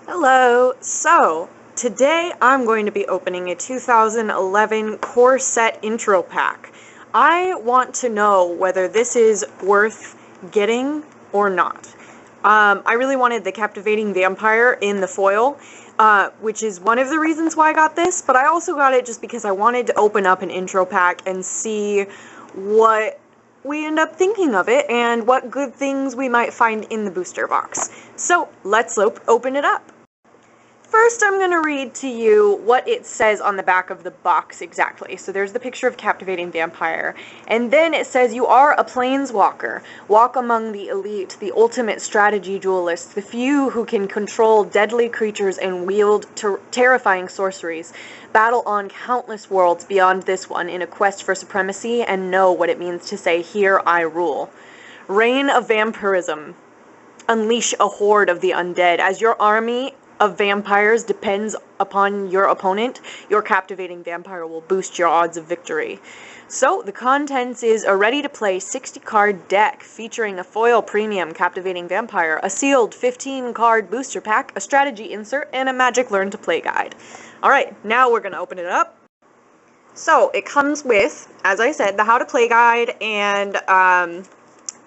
Hello! So, today I'm going to be opening a 2011 core set intro pack. I want to know whether this is worth getting or not. I really wanted the Captivating Vampire in the foil, which is one of the reasons why I got this, but I also got it just because I wanted to open up an intro pack and see what we end up thinking of it and what good things we might find in the booster box. So, let's open it up. First, I'm going to read to you what it says on the back of the box exactly. So there's the picture of Captivating Vampire, and then it says you are a planeswalker. Walk among the elite, the ultimate strategy duelists, the few who can control deadly creatures and wield terrifying sorceries. Battle on countless worlds beyond this one in a quest for supremacy and know what it means to say, "Here I rule." Reign of vampirism. Unleash a horde of the undead. As your army of vampires depends upon your opponent, your Captivating Vampire will boost your odds of victory. So, the contents is a ready-to-play 60-card deck featuring a foil premium Captivating Vampire, a sealed 15-card booster pack, a strategy insert, and a Magic Learn to Play guide. Alright, now we're going to open it up. So, it comes with, as I said, the How to Play guide and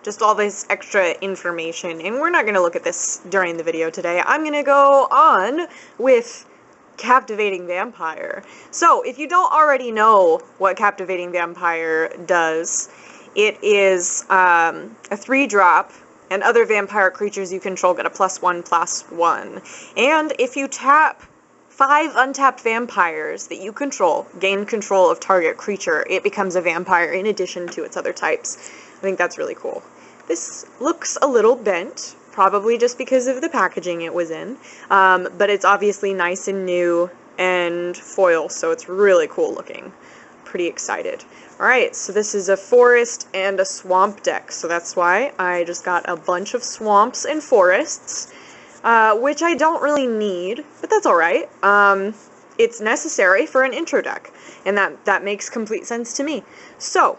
just all this extra information, and we're not going to look at this during the video today. I'm going to go on with Captivating Vampire. So, if you don't already know what Captivating Vampire does, it is a 3-drop, and other vampire creatures you control get a +1/+1. And if you tap 5 untapped vampires that you control, gain control of target creature, it becomes a vampire in addition to its other types. I think that's really cool. This looks a little bent, probably just because of the packaging it was in, but it's obviously nice and new and foil, so it's really cool looking. Pretty excited. Alright, so this is a forest and a swamp deck, so that's why I just got a bunch of swamps and forests, which I don't really need, but that's alright. It's necessary for an intro deck, and that makes complete sense to me. So,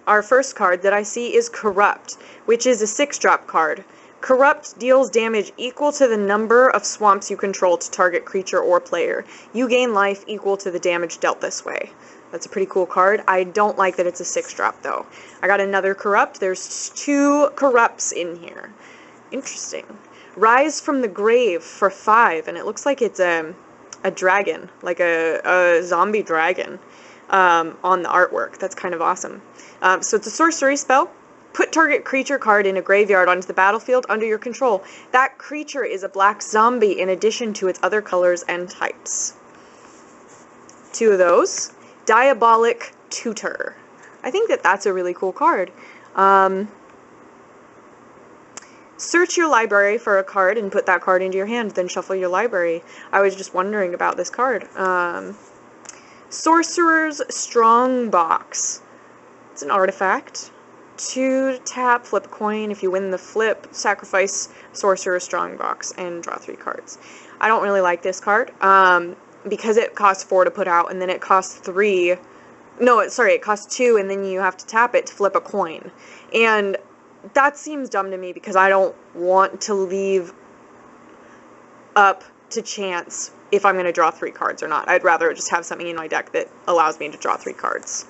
our first card that I see is Corrupt, which is a 6-drop card. Corrupt deals damage equal to the number of swamps you control to target creature or player. You gain life equal to the damage dealt this way. That's a pretty cool card. I don't like that it's a 6-drop, though. I got another Corrupt. There's 2 Corrupts in here. Interesting. Rise from the Grave for 5, and it looks like it's a dragon, like a zombie dragon. On the artwork. That's kind of awesome. So it's a sorcery spell. Put target creature card in a graveyard onto the battlefield under your control. That creature is a black zombie in addition to its other colors and types. 2 of those. Diabolic Tutor. I think that's a really cool card. Search your library for a card and put that card into your hand, then shuffle your library. I was just wondering about this card. Sorcerer's Strongbox. It's an artifact. 2 tap, flip a coin. If you win the flip, sacrifice Sorcerer's Strongbox and draw 3 cards. I don't really like this card, because it costs 4 to put out, and then it costs 3. No, it costs 2, and then you have to tap it to flip a coin. And that seems dumb to me because I don't want to leave up to chance if I'm going to draw 3 cards or not. I'd rather just have something in my deck that allows me to draw 3 cards.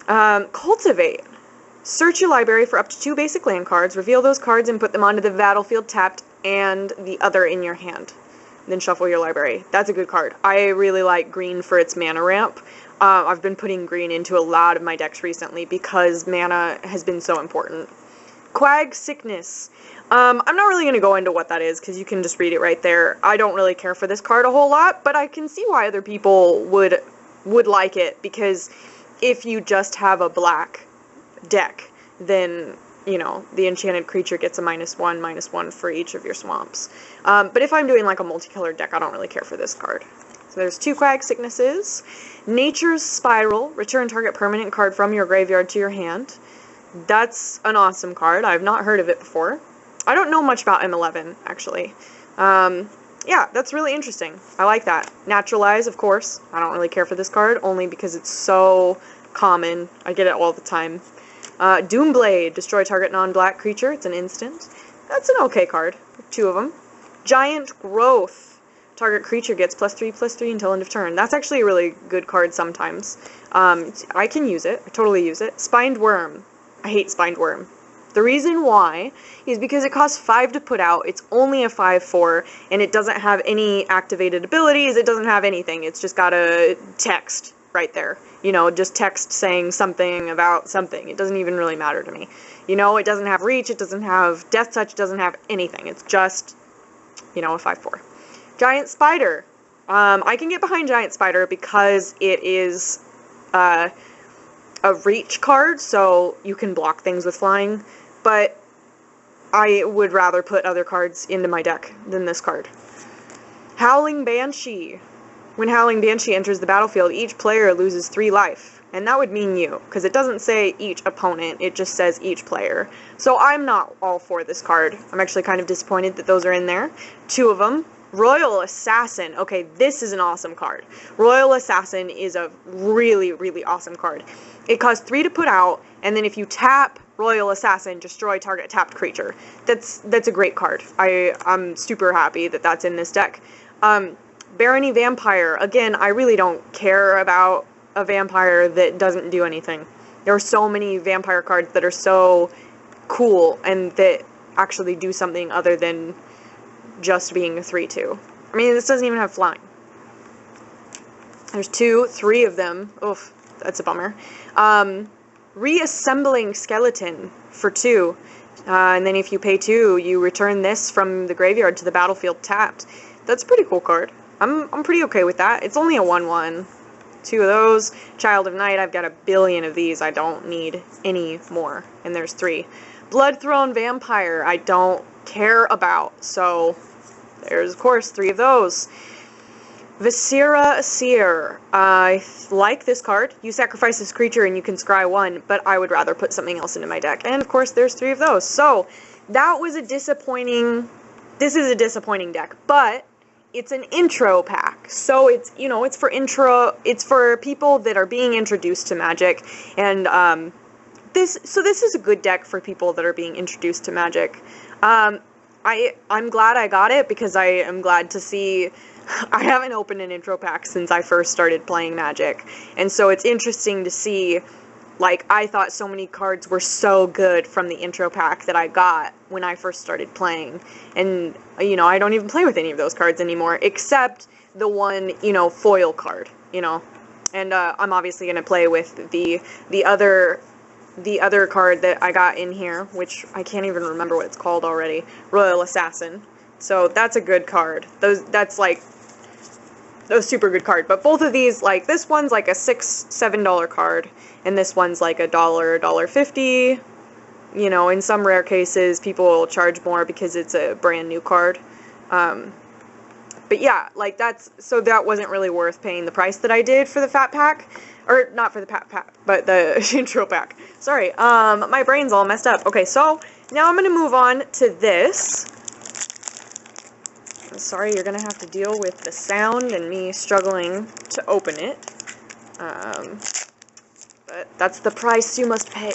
Cultivate. Search your library for up to 2 basic land cards, reveal those cards, and put them onto the battlefield tapped and the other in your hand. Then shuffle your library. That's a good card. I really like green for its mana ramp. I've been putting green into a lot of my decks recently because mana has been so important. Quag Sickness. I'm not really going to go into what that is, because you can just read it right there. I don't really care for this card a whole lot, but I can see why other people would like it, because if you just have a black deck, then, you know, the enchanted creature gets a -1/-1 for each of your swamps. But if I'm doing like a multicolored deck, I don't really care for this card. So there's 2 Quag Sicknesses. Nature's Spiral. Return target permanent card from your graveyard to your hand. That's an awesome card. I've not heard of it before. I don't know much about M11, actually. Yeah, that's really interesting. I like that. Naturalize, of course. I don't really care for this card, only because it's so common. I get it all the time. Doomblade. Destroy target non-black creature. It's an instant. That's an okay card. 2 of them. Giant Growth. Target creature gets +3/+3 until end of turn. That's actually a really good card sometimes. I can use it. I totally use it. Spined Worm. I hate Spined Worm. The reason why is because it costs 5 to put out, it's only a 5/4, and it doesn't have any activated abilities, it doesn't have anything, it's just got a text right there. You know, just text saying something about something. It doesn't even really matter to me. You know, it doesn't have reach, it doesn't have death touch, it doesn't have anything. It's just, you know, a 5/4. Giant Spider. I can get behind Giant Spider because it is a reach card, so you can block things with flying. But I would rather put other cards into my deck than this card. Howling Banshee. When Howling Banshee enters the battlefield, each player loses 3 life. And that would mean you, because it doesn't say each opponent, it just says each player. So I'm not all for this card. I'm actually kind of disappointed that those are in there. 2 of them. Royal Assassin. Okay, this is an awesome card. Royal Assassin is a really, really awesome card. It costs 3 to put out, and then if you tap Royal Assassin, destroy target tapped creature. That's a great card. I'm super happy that that's in this deck. Barony Vampire. Again, I really don't care about a vampire that doesn't do anything. There are so many vampire cards that are so cool and that actually do something other than just being a 3/2. I mean, this doesn't even have flying. There's 3 of them. Oof, that's a bummer. Reassembling Skeleton for 2. And then if you pay 2, you return this from the graveyard to the battlefield tapped. That's a pretty cool card. I'm pretty okay with that. It's only a 1/1. 2 of those. Child of Night, I've got a billion of these. I don't need any more. And there's 3. Bloodthrone Vampire, I don't care about. So there's, of course, 3 of those. Viscera Seer. I like this card. You sacrifice this creature and you can scry 1, but I would rather put something else into my deck. And, of course, there's 3 of those. So that was a disappointing... This is a disappointing deck, but it's an intro pack. So it's, you know, it's for people that are being introduced to Magic. And this is a good deck for people that are being introduced to Magic. I'm glad I got it because I am glad to see... I haven't opened an intro pack since I first started playing Magic, and so it's interesting to see, like, I thought so many cards were so good from the intro pack that I got when I first started playing, and, you know, I don't even play with any of those cards anymore, except the one, you know, foil card, you know, and I'm obviously going to play with the other card that I got in here, which I can't even remember what it's called already, Royal Assassin. So that's a good card. That's like a super good card. But both of these, like, this one's like a $6-7 card, and this one's like $1, $1.50. You know, in some rare cases, people will charge more because it's a brand new card. But yeah, like, so that wasn't really worth paying the price that I did for the fat pack. Or, not for the fat pack, but the intro pack. Sorry, my brain's all messed up. Okay, so now I'm going to move on to this. Sorry, you're going to have to deal with the sound and me struggling to open it. But that's the price you must pay.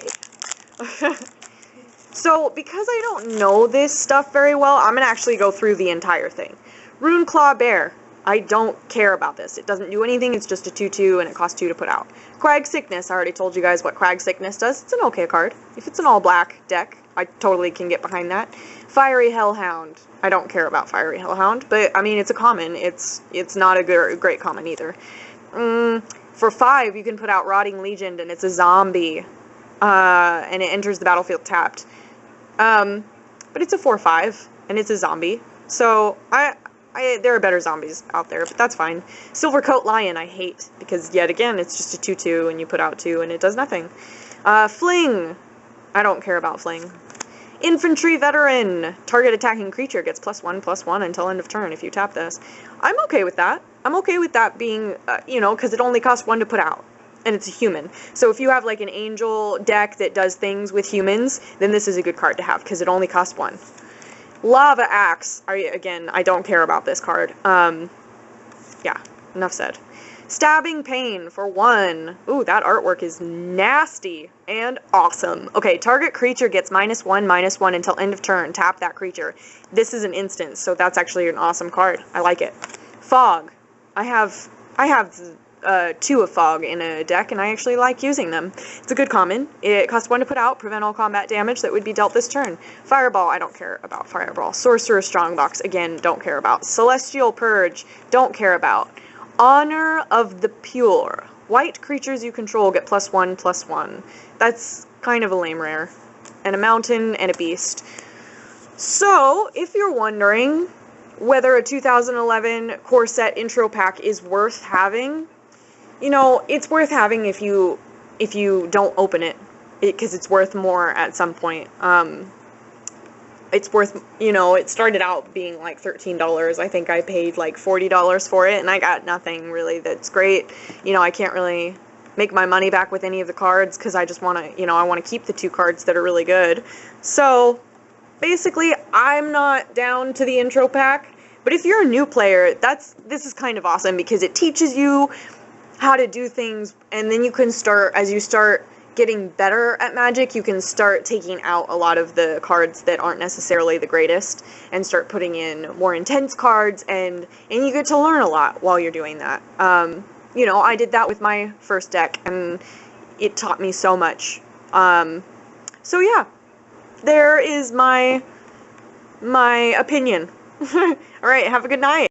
So, because I don't know this stuff very well, I'm going to actually go through the entire thing. Runeclaw Bear. I don't care about this. It doesn't do anything, it's just a 2/2, and it costs 2 to put out. Crag Sickness. I already told you guys what Crag Sickness does. It's an okay card. If it's an all-black deck, I totally can get behind that. Fiery Hellhound. I don't care about Fiery Hellhound, but, I mean, it's a common. It's not a great common either. For 5, you can put out Rotting Legion, and it's a zombie, and it enters the battlefield tapped. But it's a 4/5, and it's a zombie, so there are better zombies out there, but that's fine. Silvercoat Lion I hate, because yet again, it's just a 2/2, and you put out 2, and it does nothing. Fling. I don't care about Fling. Infantry Veteran. Target attacking creature gets +1/+1 until end of turn if you tap this. I'm okay with that. I'm okay with that being, you know, because it only costs 1 to put out. And it's a human. So if you have, like, an angel deck that does things with humans, then this is a good card to have, because it only costs 1. Lava Axe. Again, I don't care about this card. Yeah, enough said. Stabbing Pain for 1. Ooh, that artwork is nasty and awesome. Okay, target creature gets -1/-1 until end of turn. Tap that creature. This is an instance, so that's actually an awesome card. I like it. Fog. I have 2 of Fog in a deck, and I actually like using them. It's a good common. It costs 1 to put out, prevent all combat damage that would be dealt this turn. Fireball, I don't care about Fireball. Sorcerer Strongbox, again, don't care about. Celestial Purge, don't care about. Honor of the Pure. White creatures you control get +1/+1. That's kind of a lame rare. And a mountain and a beast. So, if you're wondering whether a 2011 core set intro pack is worth having, you know, it's worth having if you don't open it, because it's worth more at some point. It's worth, you know, it started out being like $13. I think I paid like $40 for it, and I got nothing really that's great. You know, I can't really make my money back with any of the cards because I just want to, you know, I want to keep the 2 cards that are really good. So, basically, I'm not down to the intro pack, but if you're a new player, this is kind of awesome because it teaches you how to do things, and then you can start, as you start getting better at Magic, you can start taking out a lot of the cards that aren't necessarily the greatest and start putting in more intense cards, and you get to learn a lot while you're doing that. You know, I did that with my first deck, and it taught me so much. So yeah, there is my opinion. Alright, have a good night.